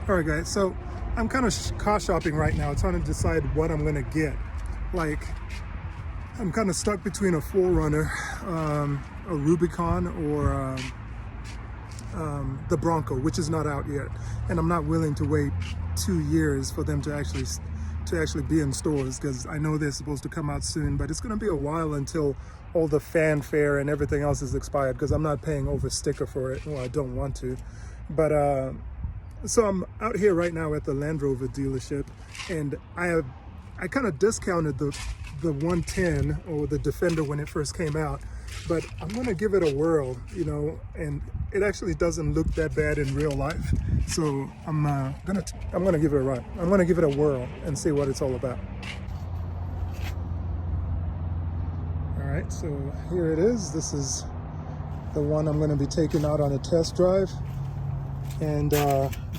All right, guys, so I'm kind of car shopping right now, trying to decide what I'm gonna get. Like, I'm kind of stuck between a 4Runner, a Rubicon, or the Bronco, which is not out yet, and I'm not willing to wait 2 years for them to actually be in stores, because I know they're supposed to come out soon, but it's going to be a while until all the fanfare and everything else is expired, because I'm not paying over sticker for it. Well, I don't want to, but so I'm out here right now at the Land Rover dealership, and I kind of discounted the 110 or the Defender when it first came out, but I'm gonna give it a whirl, you know, and it actually doesn't look that bad in real life. So I'm gonna give it a run. I'm gonna give it a whirl and see what it's all about. All right, so here it is. This is the one I'm gonna be taking out on a test drive. And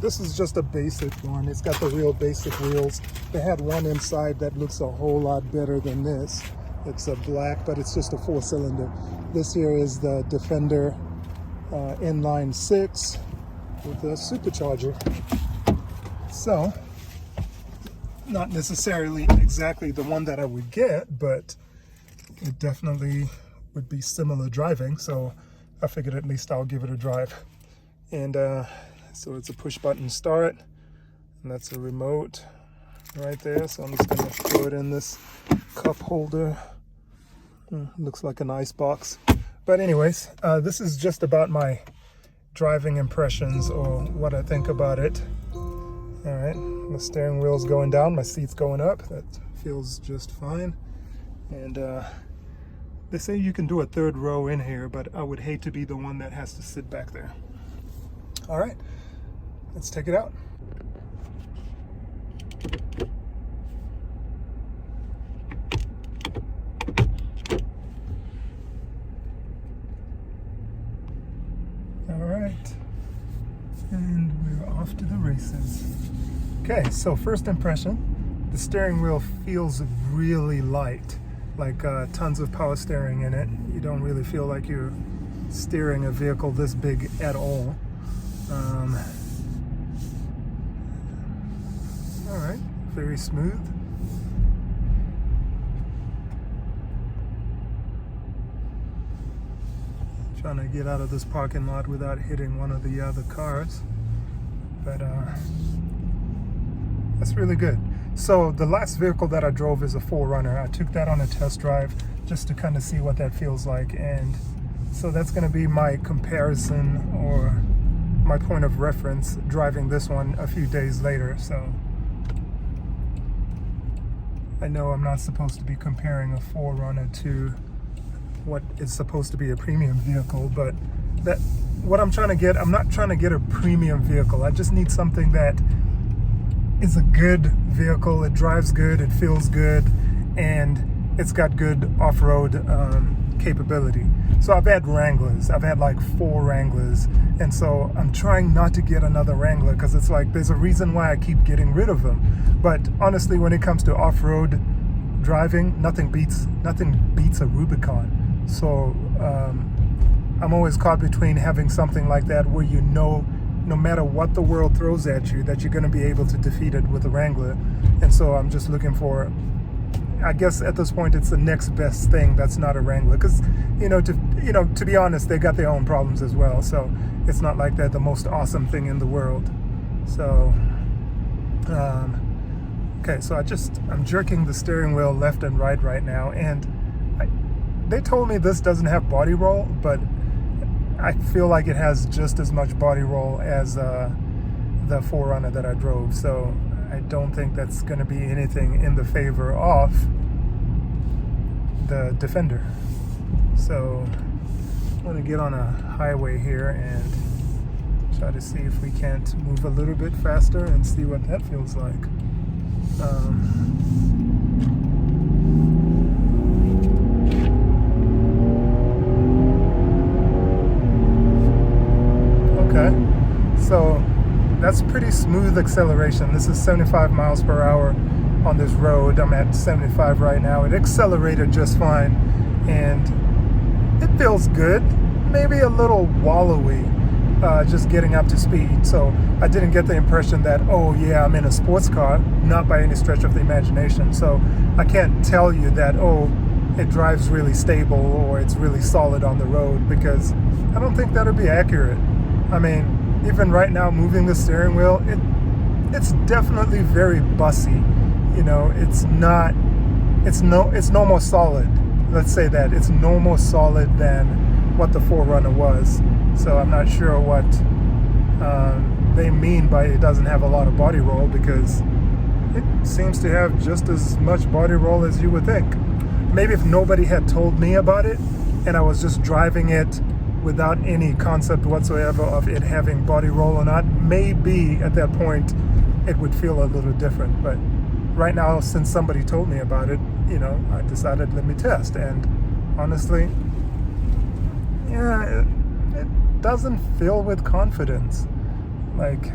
this is just a basic one. It's got the real basic wheels. They had one inside that looks a whole lot better than this. It's a black, but it's just a 4-cylinder. This here is the Defender inline 6 with a supercharger. So, not necessarily exactly the one that I would get, but it definitely would be similar driving. So I figured at least I'll give it a drive. And so it's a push button start, and that's a remote right there. So I'm just gonna throw it in this cup holder. Looks like an ice box. But anyways, this is just about my driving impressions or what I think about it. All right, the steering wheel's going down, my seat's going up. That feels just fine. And they say you can do a third row in here, but I would hate to be the one that has to sit back there. All right, let's take it out. All right, and we're off to the races. Okay, so first impression, the steering wheel feels really light, like tons of power steering in it. You don't really feel like you're steering a vehicle this big at all. All right, very smooth. Trying to get out of this parking lot without hitting one of the other cars, but that's really good. So the last vehicle that I drove is a 4Runner. I took that on a test drive just to kind of see what that feels like, and so that's going to be my comparison or my point of reference driving this one a few days later. So I know I'm not supposed to be comparing a 4Runner to what is supposed to be a premium vehicle, but that what I'm trying to get, I'm not trying to get a premium vehicle. I just need something that is a good vehicle. It drives good, it feels good, and it's got good off-road capability. So I've had Wranglers. I've had like 4 Wranglers, and so I'm trying not to get another Wrangler, because it's like there's a reason why I keep getting rid of them. But honestly, when it comes to off-road driving, nothing beats a Rubicon. So I'm always caught between having something like that where you know no matter what the world throws at you that you're going to be able to defeat it with a Wrangler. And so I'm just looking for, I guess at this point it's the next best thing that's not a Wrangler, because to be honest, they got their own problems as well. So it's not like they're the most awesome thing in the world. So okay, so I'm jerking the steering wheel left and right now, and they told me this doesn't have body roll, but I feel like it has just as much body roll as the 4Runner that I drove. So I don't think that's going to be anything in the favor of the Defender. So I'm going to get on a highway here and try to see if we can't move a little bit faster and see what that feels like. Okay, so that's pretty smooth acceleration. This is 75 miles per hour on this road. I'm at 75 right now. It accelerated just fine, and it feels good. Maybe a little wallowy, just getting up to speed. So I didn't get the impression that, oh yeah, I'm in a sports car, not by any stretch of the imagination. So I can't tell you that, oh, it drives really stable or it's really solid on the road, because I don't think that would be accurate. I mean, even right now, moving the steering wheel, it's definitely very bussy. You know, it's no more solid. Let's say that it's no more solid than what the 4Runner was. So I'm not sure what they mean by it doesn't have a lot of body roll, because it seems to have just as much body roll as you would think. Maybe if nobody had told me about it and I was just driving it without any concept whatsoever of it having body roll or not, maybe at that point it would feel a little different. But right now, since somebody told me about it, you know, I decided let me test. And honestly, yeah, it doesn't fill with confidence. Like,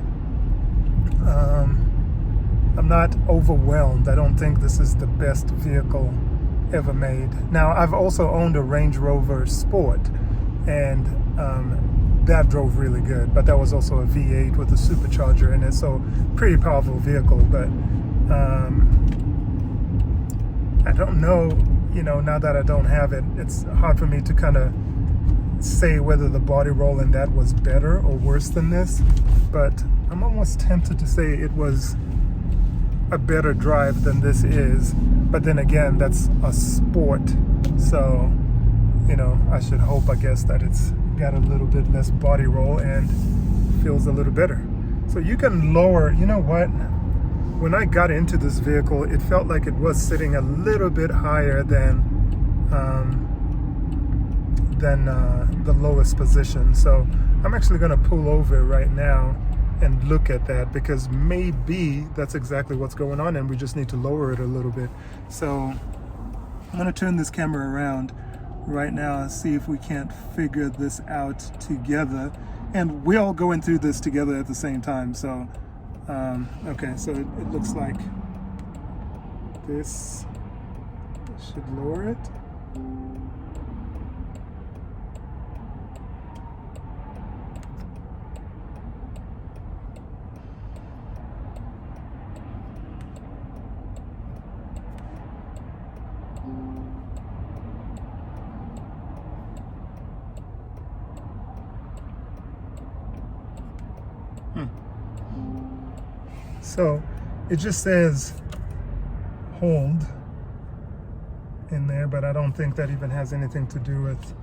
I'm not overwhelmed. I don't think this is the best vehicle ever made. Now, I've also owned a Range Rover Sport, and that drove really good, but that was also a V8 with a supercharger in it, so pretty powerful vehicle. But I don't know, you know, now that I don't have it, it's hard for me to kind of say whether the body roll in that was better or worse than this, but I'm almost tempted to say it was a better drive than this is. But then again, that's a sport, so, you know, I should hope, I guess, that it's got a little bit less body roll and feels a little better. So you can lower, you know what, when I got into this vehicle, it felt like it was sitting a little bit higher than the lowest position. So I'm actually going to pull over right now and look at that, because maybe that's exactly what's going on and we just need to lower it a little bit. So I'm going to turn this camera around right now and see if we can't figure this out together, and we're all going through this together at the same time. So okay, so it looks like this should lower it. So it just says hold in there, but I don't think that even has anything to do with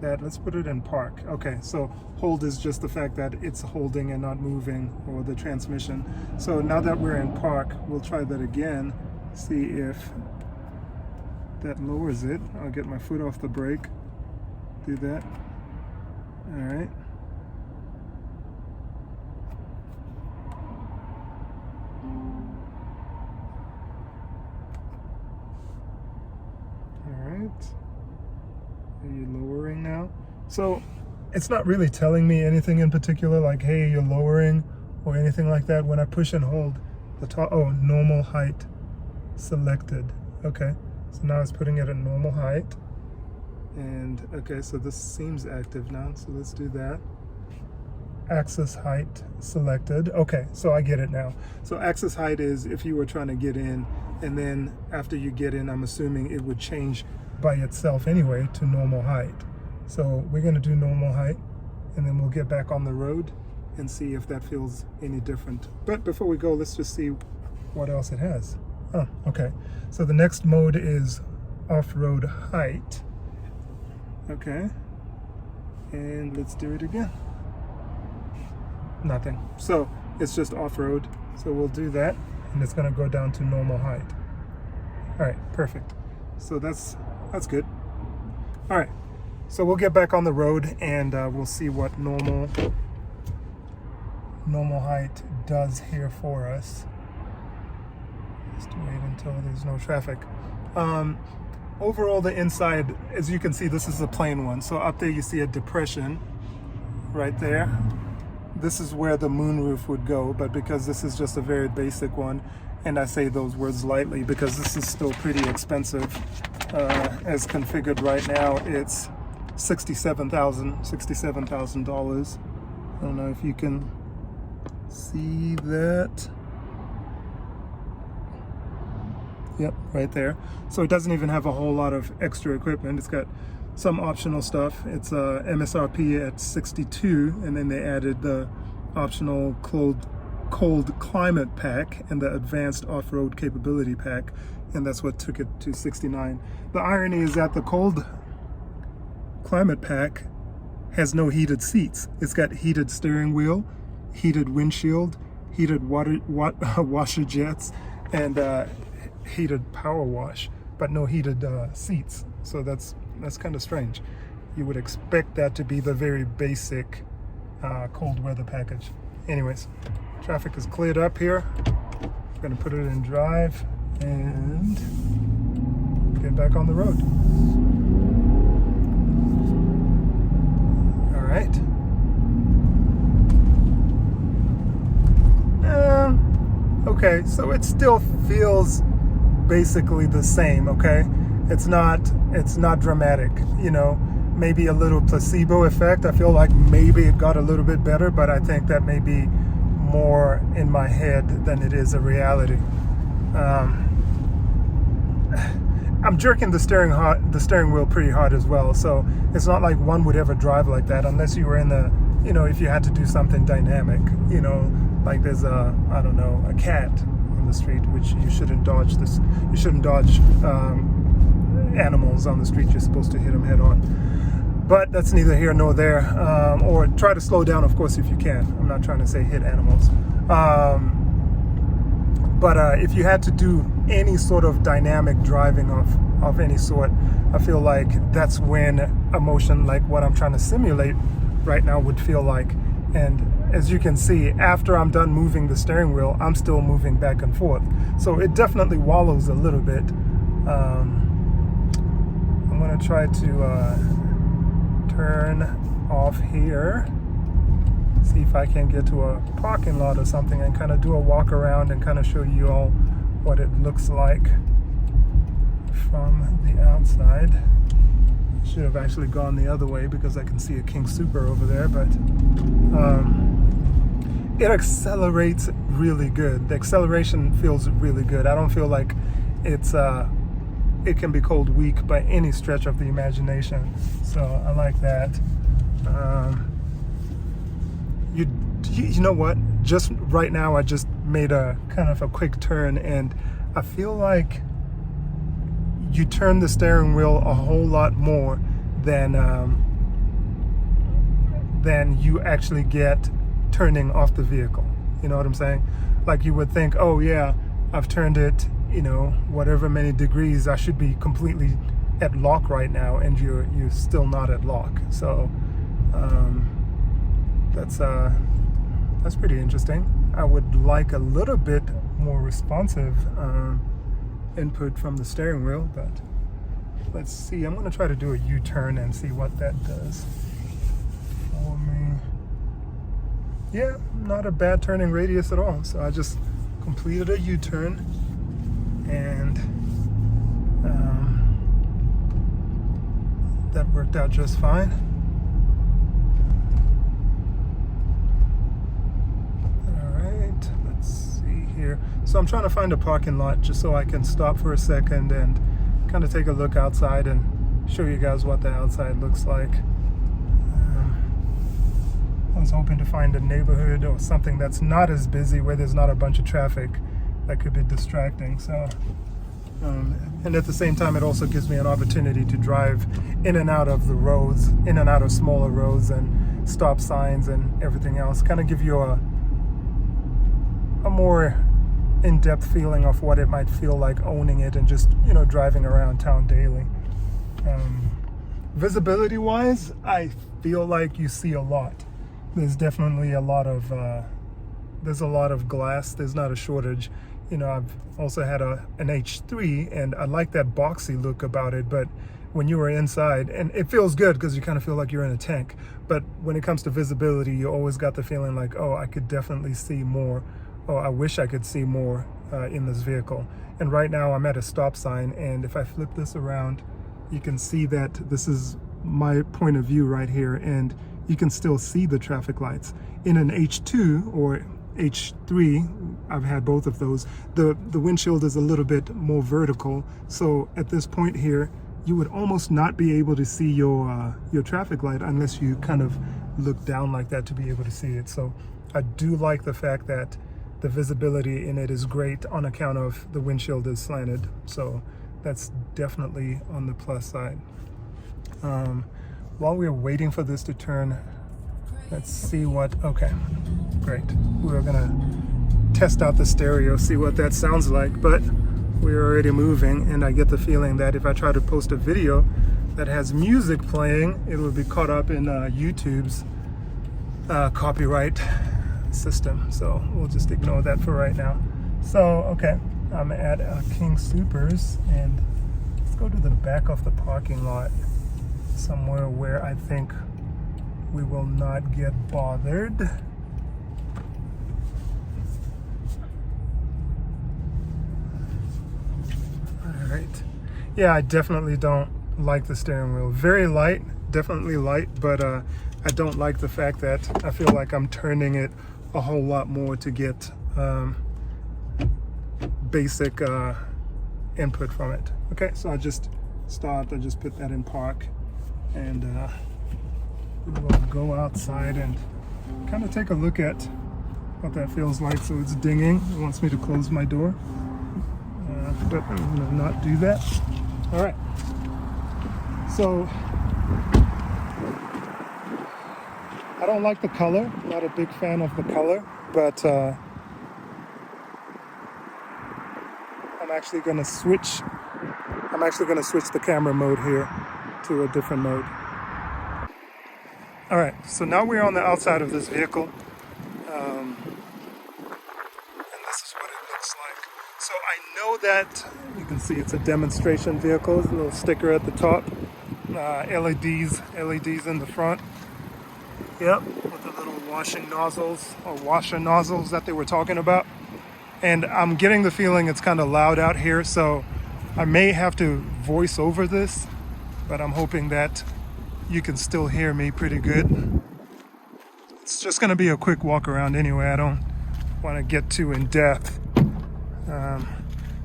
that. Let's put it in park. Okay, so hold is just the fact that it's holding and not moving, or the transmission. So now that we're in park, we'll try that again, see if that lowers it. I'll get my foot off the brake, do that. All right. Are you lowering now? So it's not really telling me anything in particular, like, hey, you're lowering or anything like that. When I push and hold the top, oh, normal height selected. Okay, so now it's putting it at normal height. And okay, so this seems active now, so let's do that. Axis height selected. Okay, so I get it now. So axis height is if you were trying to get in, and then after you get in, I'm assuming it would change by itself anyway to normal height. So we're going to do normal height, and then we'll get back on the road and see if that feels any different. But before we go, let's just see what else it has. Oh, okay. So the next mode is off-road height. Okay. And let's do it again. Nothing. So it's just off-road. So we'll do that, and it's going to go down to normal height. All right, perfect. So that's good. All right, so we'll get back on the road, and we'll see what normal height does here for us. Just wait until there's no traffic. Overall, the inside, as you can see, this is a plain one. So up there you see a depression right there. This is where the moonroof would go, but because this is just a very basic one, and I say those words lightly because this is still pretty expensive. As configured right now, it's $67,000. I don't know if you can see that. Yep, right there. So it doesn't even have a whole lot of extra equipment. It's got some optional stuff. It's MSRP at 62, and then they added the optional cold climate pack and the advanced off-road capability pack, and that's what took it to 69. The irony is that the cold climate pack has no heated seats. It's got heated steering wheel, heated windshield, heated washer jets, and heated power wash, but no heated seats. So that's kind of strange. You would expect that to be the very basic cold weather package. Anyways, traffic is cleared up here. I'm gonna put it in drive and get back on the road. All right. Okay, so it still feels basically the same. Okay, it's not dramatic, you know. Maybe a little placebo effect. I feel like maybe it got a little bit better, but I think that may be more in my head than it is a reality. I'm jerking the steering wheel pretty hard as well, so it's not like one would ever drive like that unless you were in the, you know, if you had to do something dynamic, you know, like there's a, I don't know, a cat on the street, which you shouldn't dodge this. You shouldn't dodge animals on the street. You're supposed to hit them head on. But that's neither here nor there. Or try to slow down, of course, if you can. I'm not trying to say hit animals. But if you had to do any sort of dynamic driving of any sort, I feel like that's when a motion like what I'm trying to simulate right now would feel like. And as you can see, after I'm done moving the steering wheel, I'm still moving back and forth. So it definitely wallows a little bit. I'm going to try to turn off here, see if I can get to a parking lot or something and kind of do a walk around and kind of show you all what it looks like from the outside. Should have actually gone the other way because I can see a King Super over there, but it accelerates really good. The acceleration feels really good. I don't feel like it can be called weak by any stretch of the imagination. So I like that. You know what? Just right now, I just made a kind of a quick turn, and I feel like you turn the steering wheel a whole lot more than you actually get turning off the vehicle. You know what I'm saying? Like you would think, oh yeah, I've turned it, you know, whatever many degrees, I should be completely at lock right now, and you're still not at lock. So that's pretty interesting. I would like a little bit more responsive input from the steering wheel, but let's see. I'm going to try to do a U-turn and see what that does for me. Yeah, not a bad turning radius at all. So I just completed a U-turn, and that worked out just fine. Here. So I'm trying to find a parking lot just so I can stop for a second and kind of take a look outside and show you guys what the outside looks like. I was hoping to find a neighborhood or something that's not as busy, where there's not a bunch of traffic that could be distracting. So and at the same time, it also gives me an opportunity to drive in and out of the roads, in and out of smaller roads and stop signs and everything else. Kind of give you a more in-depth feeling of what it might feel like owning it and just, you know, driving around town daily. Visibility wise, I feel like you see a lot. There's definitely a lot of glass. There's not a shortage. You know, I've also had an H3, and I like that boxy look about it, but when you were inside, and it feels good because you kind of feel like you're in a tank, but when it comes to visibility, you always got the feeling like, oh, I could definitely see more. Oh, I wish I could see more in this vehicle. And right now I'm at a stop sign, and if I flip this around, you can see that this is my point of view right here, and you can still see the traffic lights. In an H2 or H3, I've had both of those, the windshield is a little bit more vertical. So at this point here, you would almost not be able to see your traffic light unless you kind of look down like that to be able to see it. So I do like the fact that the visibility in it is great on account of the windshield is slanted. So that's definitely on the plus side. While we're waiting for this to turn, let's see what, okay, great. We're gonna test out the stereo, see what that sounds like, but we're already moving, and I get the feeling that if I try to post a video that has music playing, it will be caught up in YouTube's copyright system. So we'll just ignore that for right now. So, okay, I'm at King Soopers, and let's go to the back of the parking lot, somewhere where I think we will not get bothered. All right. Yeah, I definitely don't like the steering wheel. Very light, definitely light, but I don't like the fact that I feel like I'm turning it a whole lot more to get basic input from it. Okay, so I just stopped, I just put that in park, and we'll go outside and kind of take a look at what that feels like. So it's dinging, it wants me to close my door, but I'm gonna not do that. All right, so I don't like the color, not a big fan of the color, but I'm actually gonna switch the camera mode here to a different mode. All right, so now we're on the outside of this vehicle, and this is what it looks like. So I know that you can see it's a demonstration vehicle. There's a little sticker at the top, LEDs in the front. Yep, with the little washing nozzles or washer nozzles that they were talking about. And I'm getting the feeling it's kind of loud out here, so I may have to voice over this, but I'm hoping that you can still hear me pretty good. It's just going to be a quick walk around anyway. I don't want to get too in depth.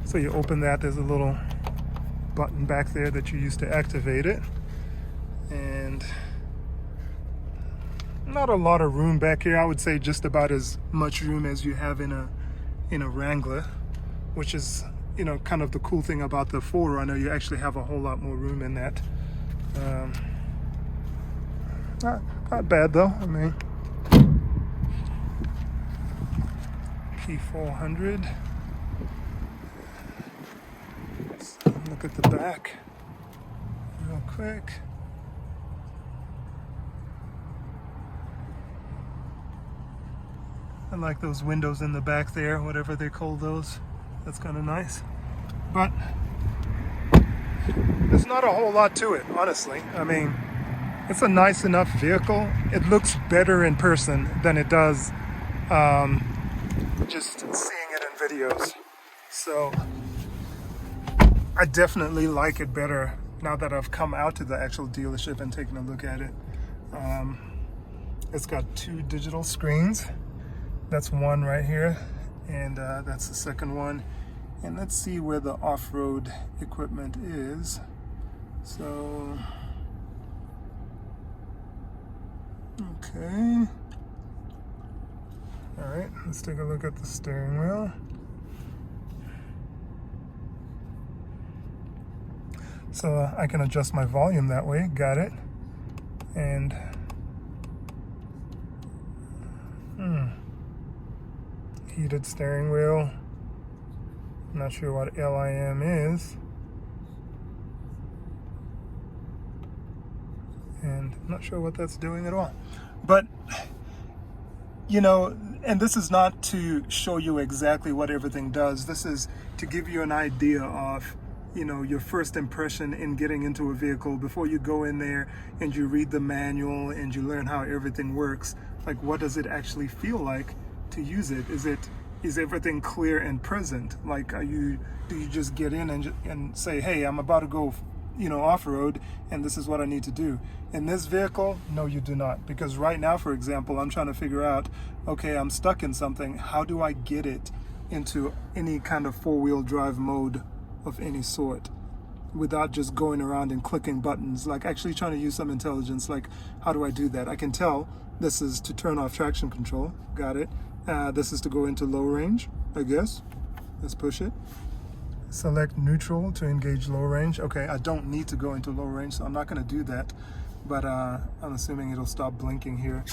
So you open that, there's a little button back there that you use to activate it. And not a lot of room back here. I would say just about as much room as you have in a Wrangler, which is, you know, kind of the cool thing about the 4Runner. You actually have a whole lot more room in that. Not bad though. I mean, P400. Let's look at the back real quick. I like those windows in the back there, whatever they call those. That's kind of nice. But there's not a whole lot to it, honestly. I mean, it's a nice enough vehicle. It looks better in person than it does just seeing it in videos. So I definitely like it better now that I've come out to the actual dealership and taken a look at it. It's got 2 digital screens. That's one right here, and that's the second one. And let's see where the off-road equipment is. So, okay. All right, let's take a look at the steering wheel. So I can adjust my volume that way, got it. And heated steering wheel. I'm not sure what LIM is. And I'm not sure what that's doing at all. But, you know, and this is not to show you exactly what everything does. This is to give you an idea of, you know, your first impression in getting into a vehicle before you go in there and you read the manual and you learn how everything works. Like, what does it actually feel like to use it? Is everything clear and present? Like, do you just get in and say, hey, I'm about to go, off-road, and this is what I need to do. In this vehicle, no, you do not. Because right now, for example, I'm trying to figure out, okay, I'm stuck in something. How do I get it into any kind of four-wheel drive mode of any sort without just going around and clicking buttons, like actually trying to use some intelligence? Like, how do I do that? I can tell this is to turn off traction control. Got it. This is to go into low range, I guess. Let's push it. Select neutral to engage low range. Okay, I don't need to go into low range, so I'm not going to do that. But I'm assuming it'll stop blinking here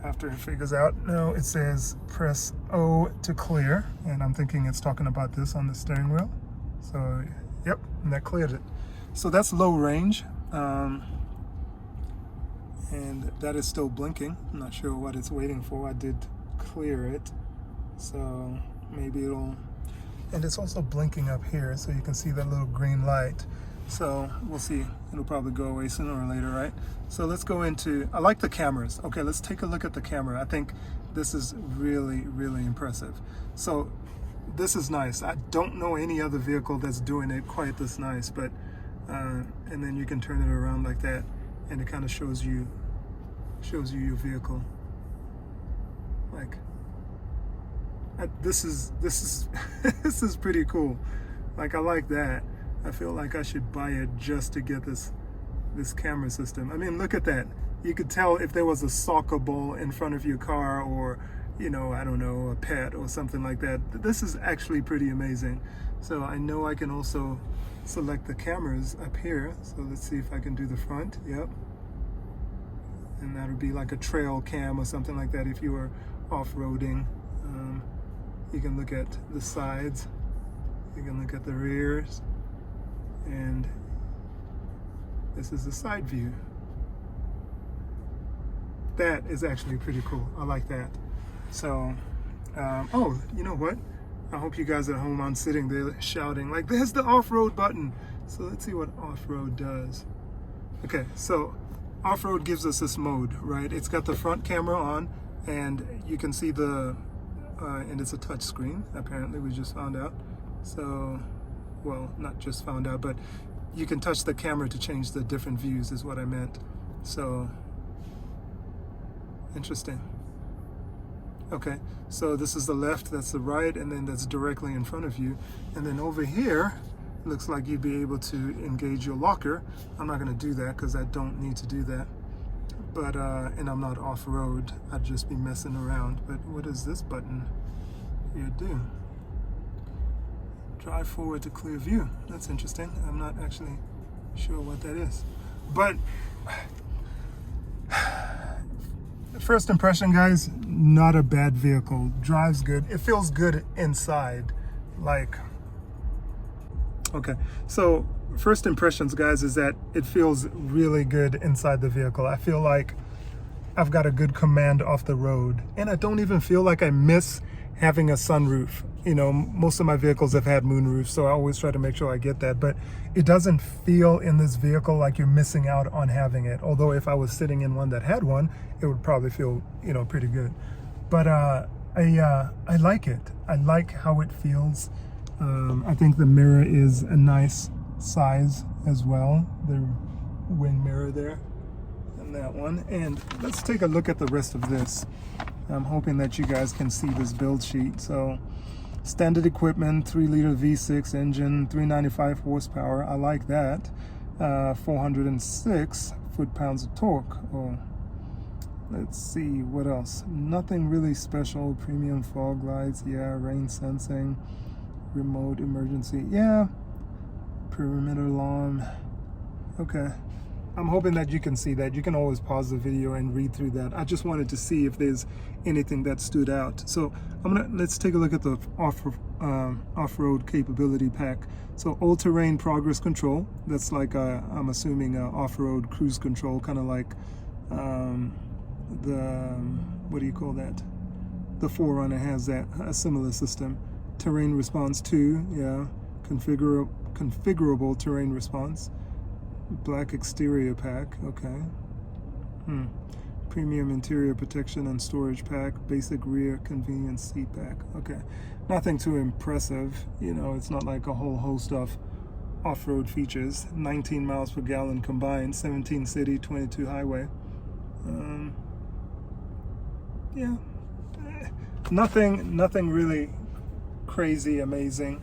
after it figures out. No, it says press O to clear, and I'm thinking it's talking about this on the steering wheel. So, yep, and that cleared it. So that's low range, and that is still blinking. I'm not sure what it's waiting for. I did clear it, so maybe it'll... And it's also blinking up here, so you can see that little green light. So we'll see. It'll probably go away sooner or later, right? So let's go into, I like the cameras. Okay, let's take a look at the camera. I think this is really, really impressive. So this is nice. I don't know any other vehicle that's doing it quite this nice, but, and then you can turn it around like that, and it kind of shows you your vehicle. Like, this is this is pretty cool. Like, I like that. I feel like I should buy it just to get this camera system. I mean, look at that. You could tell if there was a soccer ball in front of your car, or I don't know, a pet or something like that. This is actually pretty amazing. So I know I can also select the cameras up here. So let's see if I can do the front. Yep. And that would be like a trail cam or something like that if you were off-roading. You can look at the sides, you can look at the rears, and this is the side view. That is actually pretty cool. I like that. So, oh, you know what? I hope you guys at home aren't sitting there shouting, like, there's the off-road button. So let's see what off-road does. Okay, so off-road gives us this mode, right? It's got the front camera on, and you can see the and it's a touch screen, apparently, we just found out. So, well, not just found out, but you can touch the camera to change the different views is what I meant. So, interesting. Okay, so this is the left, that's the right, and then that's directly in front of you. And then over here, it looks like you'd be able to engage your locker. I'm not gonna do that because I don't need to do that. But, and I'm not off-road, I'd just be messing around. But what does this button here do? Drive forward to clear view. That's interesting. I'm not actually sure what that is. But, first impression, guys, not a bad vehicle. Drives good. It feels good inside. Like, okay, so first impressions, guys, is that it feels really good inside the vehicle. I feel like I've got a good command off the road, and I don't even feel like I miss having a sunroof. Most of my vehicles have had moonroofs, so I always try to make sure I get that, but it doesn't feel in this vehicle like you're missing out on having it. Although if I was sitting in one that had one, it would probably feel, pretty good. But I like it. I like how it feels. I think the mirror is a nice size as well, the wing mirror there and that one. And let's take a look at the rest of this. I'm hoping that you guys can see this build sheet. So, standard equipment, 3-liter V6 engine, 395 horsepower. I like that. 406 foot-pounds of torque. Oh, let's see, what else? Nothing really special. Premium fog lights, yeah, rain sensing, remote emergency, yeah, perimeter alarm. Okay, I'm hoping that you can see that. You can always pause the video and read through that. I just wanted to see if there's anything that stood out. So let's take a look at the off-road capability pack. So all-terrain progress control. That's like I'm assuming off-road cruise control, kind of like what do you call that? The 4Runner has that, a similar system. Terrain response 2, yeah. Configurable terrain response. Black exterior pack, okay. Premium interior protection and storage pack. Basic rear convenience seat pack, okay. Nothing too impressive, it's not like a whole host of off-road features. 19 miles per gallon combined, 17 city, 22 highway. Yeah, nothing really crazy amazing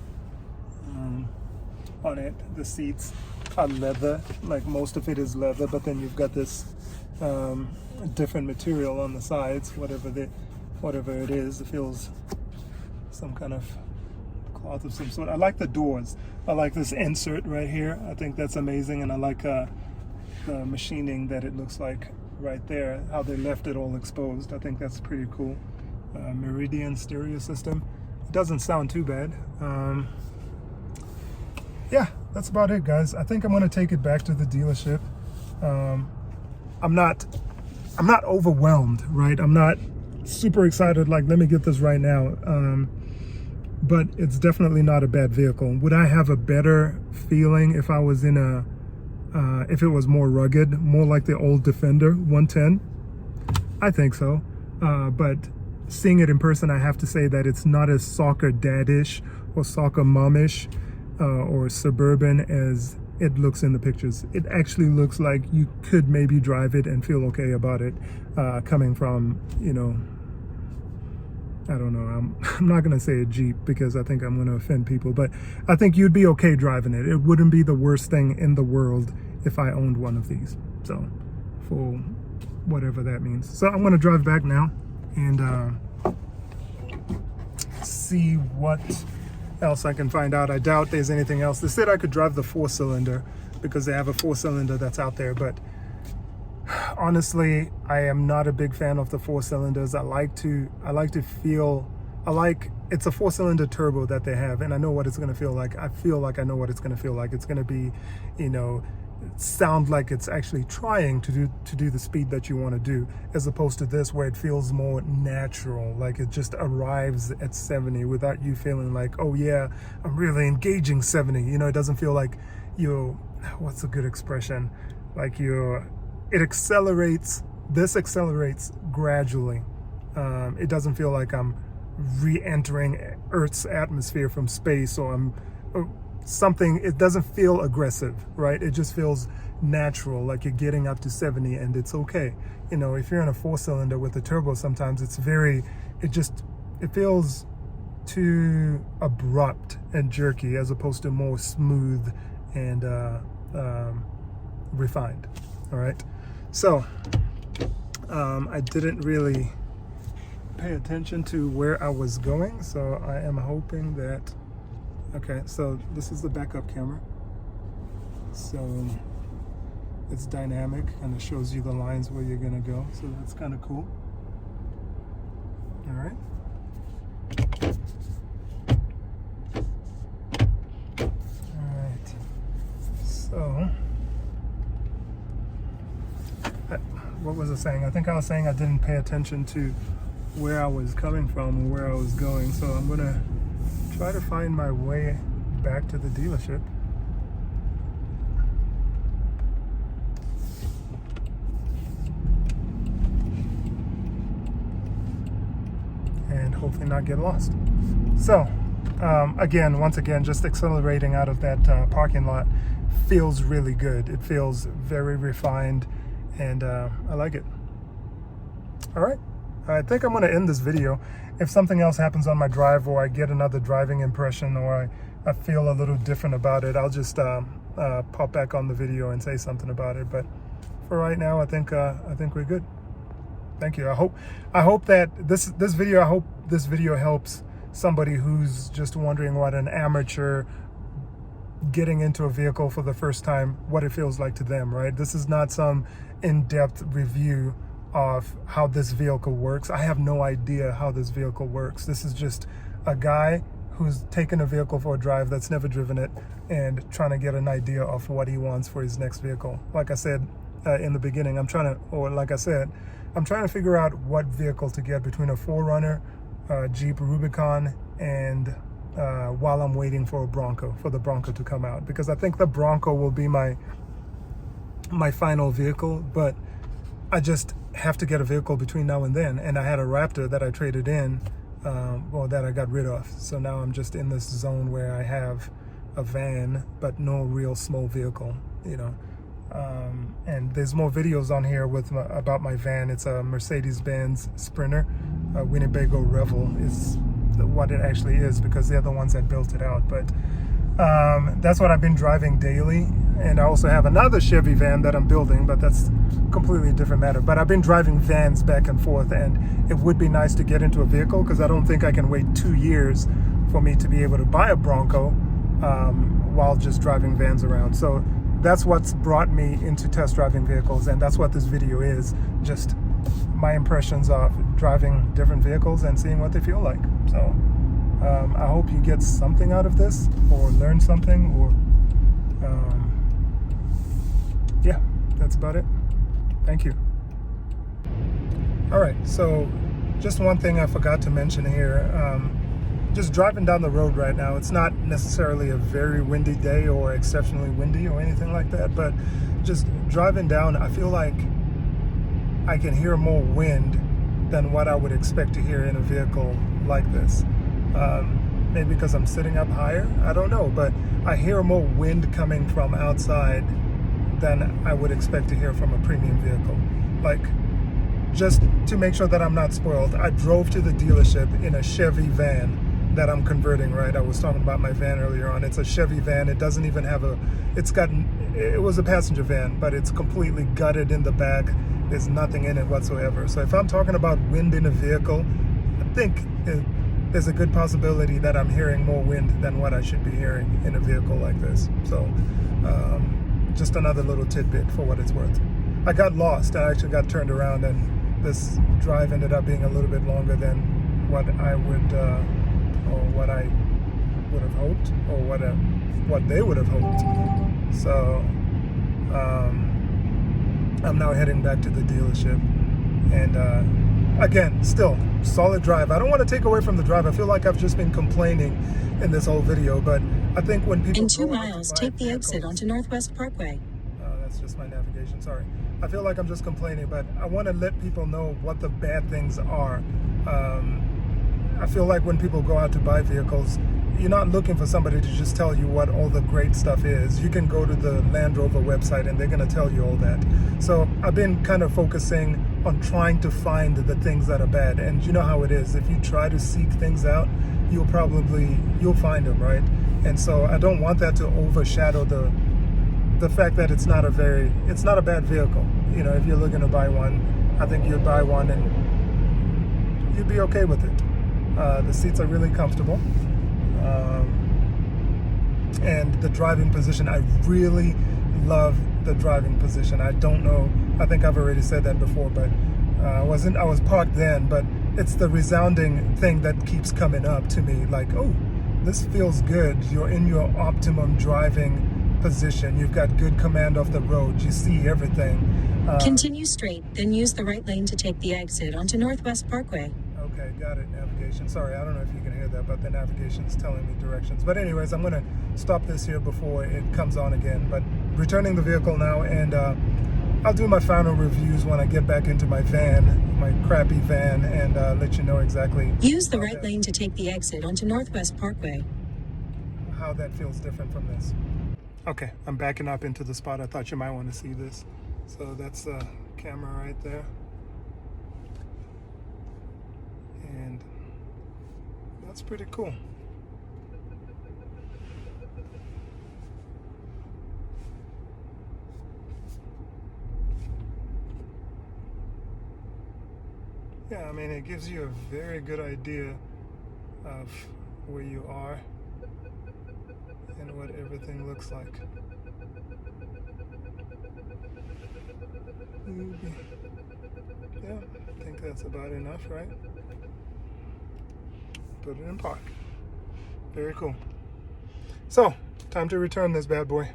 on it. The seats are leather, like most of it is leather, but then you've got this different material on the sides, whatever it is. It feels some kind of cloth of some sort. I like the doors. I like this insert right here. I think that's amazing, and I like the machining that it looks like right there, how they left it all exposed. I think that's pretty cool. Meridian stereo system. It doesn't sound too bad. Yeah, that's about it, guys. I think I'm going to take it back to the dealership. I'm not overwhelmed, right? I'm not super excited, like, let me get this right now. But it's definitely not a bad vehicle. Would I have a better feeling if I was in a, if it was more rugged, more like the old Defender 110? I think so. But seeing it in person, I have to say that it's not as soccer dadish or soccer momish or suburban as it looks in the pictures. It actually looks like you could maybe drive it and feel okay about it, coming from, you know, I don't know, I'm not going to say a Jeep because I think I'm going to offend people, but I think you'd be okay driving it. It wouldn't be the worst thing in the world if I owned one of these. So, for whatever that means. So I'm going to drive back now and see what else I can find out. I doubt there's anything else. They said I could drive the 4-cylinder because they have a 4-cylinder that's out there, but honestly, I am not a big fan of the 4-cylinders. I like to feel, it's a 4-cylinder turbo that they have, and I know what it's going to feel like. I feel like I know what it's going to feel like. It's going to be, you know, sound like it's actually trying to do the speed that you want to do, as opposed to this where it feels more natural, like it just arrives at 70 without you feeling like, oh yeah, I'm really engaging 70. You know, it doesn't feel like what's a good expression, like it accelerates. This accelerates gradually. It doesn't feel like I'm re-entering Earth's atmosphere from space, or something. It doesn't feel aggressive, right? It just feels natural, like you're getting up to 70 and it's okay. You know, if you're in a 4-cylinder with a turbo, sometimes it's it feels too abrupt and jerky, as opposed to more smooth and refined. All right, so I didn't really pay attention to where I was going, so I am hoping that, okay, so this is the backup camera, so it's dynamic and it shows you the lines where you're gonna go, so that's kind of cool. All right, so what was I saying? I think I was saying I didn't pay attention to where I was coming from or where I was going, so I'm gonna try to find my way back to the dealership. And hopefully not get lost. So, once again, just accelerating out of that parking lot feels really good. It feels very refined, and I like it. All right, I think I'm going to end this video. If something else happens on my drive, or I get another driving impression, or I feel a little different about it, I'll just pop back on the video and say something about it. But for right now, I think we're good. Thank you. I hope that this video helps somebody who's just wondering what an amateur getting into a vehicle for the first time, what it feels like to them, right? This is not some in-depth review of how this vehicle works. I have no idea how this vehicle works. This is just a guy who's taken a vehicle for a drive that's never driven it and trying to get an idea of what he wants for his next vehicle. Like I said in the beginning, I'm trying to figure out what vehicle to get between a 4Runner, Jeep Rubicon, and while I'm waiting for the Bronco to come out, because I think the Bronco will be my final vehicle, but I just have to get a vehicle between now and then. And I had a Raptor that I traded in, that I got rid of. So now I'm just in this zone where I have a van, but no real small vehicle, and there's more videos on here about my van. It's a Mercedes-Benz Sprinter. Winnebago Revel is what it actually is, because they're the ones that built it out. But that's what I've been driving daily. And I also have another Chevy van that I'm building, but that's completely different matter. But I've been driving vans back and forth, and it would be nice to get into a vehicle, because I don't think I can wait 2 years for me to be able to buy a Bronco while just driving vans around. So that's what's brought me into test driving vehicles, and that's what this video is, just my impressions of driving different vehicles and seeing what they feel like. So I hope you get something out of this, or learn something, or yeah, that's about it. Thank you. All right, so just one thing I forgot to mention here. Just driving down the road right now, it's not necessarily a very windy day or exceptionally windy or anything like that, but just driving down, I feel like I can hear more wind than what I would expect to hear in a vehicle like this. Maybe because I'm sitting up higher, I don't know, but I hear more wind coming from outside than I would expect to hear from a premium vehicle. Like, just to make sure that I'm not spoiled, I drove to the dealership in a Chevy van that I'm converting, right? I was talking about my van earlier on. It's a Chevy van. It doesn't even have it was a passenger van, but it's completely gutted in the back. There's nothing in it whatsoever. So if I'm talking about wind in a vehicle, I think there's a good possibility that I'm hearing more wind than what I should be hearing in a vehicle like this. So just another little tidbit for what it's worth. I got lost. I actually got turned around, and this drive ended up being a little bit longer than what I would, or what I would have hoped, or what they would have hoped. So I'm now heading back to the dealership, and again, still solid drive. I don't want to take away from the drive. I feel like I've just been complaining in this whole video, but I think when people in 2 miles, take the exit onto Northwest Parkway. That's just my navigation. Sorry. I feel like I'm just complaining, but I want to let people know what the bad things are. I feel like when people go out to buy vehicles, you're not looking for somebody to just tell you what all the great stuff is. You can go to the Land Rover website and they're going to tell you all that. So I've been kind of focusing on trying to find the things that are bad. And you know how it is. If you try to seek things out, you'll find them, right? And so I don't want that to overshadow the fact that it's not a bad vehicle. If you're looking to buy one, I think you'd buy one and you'd be okay with it. The seats are really comfortable. And the driving position, I really love the driving position. I don't know, I think I've already said that before, but I was parked then, but it's the resounding thing that keeps coming up to me, like, oh, this feels good. You're in your optimum driving position. You've got good command of the road. You see everything. Continue straight, then use the right lane to take the exit onto Northwest Parkway. Okay, got it. Navigation. Sorry, I don't know if you can hear that, but the navigation's telling me directions. But anyways, I'm going to stop this here before it comes on again. But returning the vehicle now, and I'll do my final reviews when I get back into my van, my crappy van, and let you know exactly. Use the right lane to take the exit onto Northwest Parkway. How that feels different from this. Okay, I'm backing up into the spot. I thought you might want to see this. So that's the camera right there. And that's pretty cool. Yeah, I mean, it gives you a very good idea of where you are and what everything looks like. Yeah, I think that's about enough, right? Put it in park. Very cool. So, time to return this bad boy.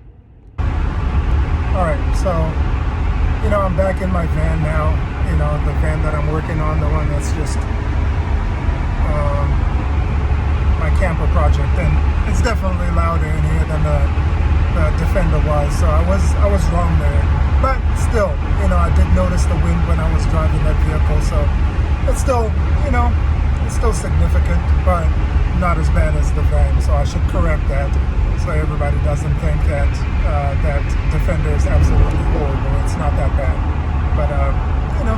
Alright, so, I'm back in my van now. The van that I'm working on, the one that's just my camper project, and it's definitely louder in here than the Defender was, so I was wrong there. But still, I did notice the wind when I was driving that vehicle, so it's still, it's still significant, but not as bad as the van, so I should correct that. so everybody doesn't think that that Defender is absolutely horrible. It's not that bad, but you know,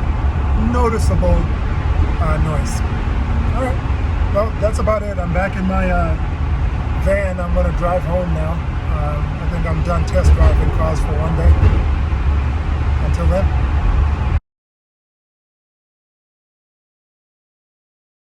noticeable noise. All right, well, that's about it. I'm back in my van. I'm gonna drive home now. I think I'm done test driving cars for one day. Until then.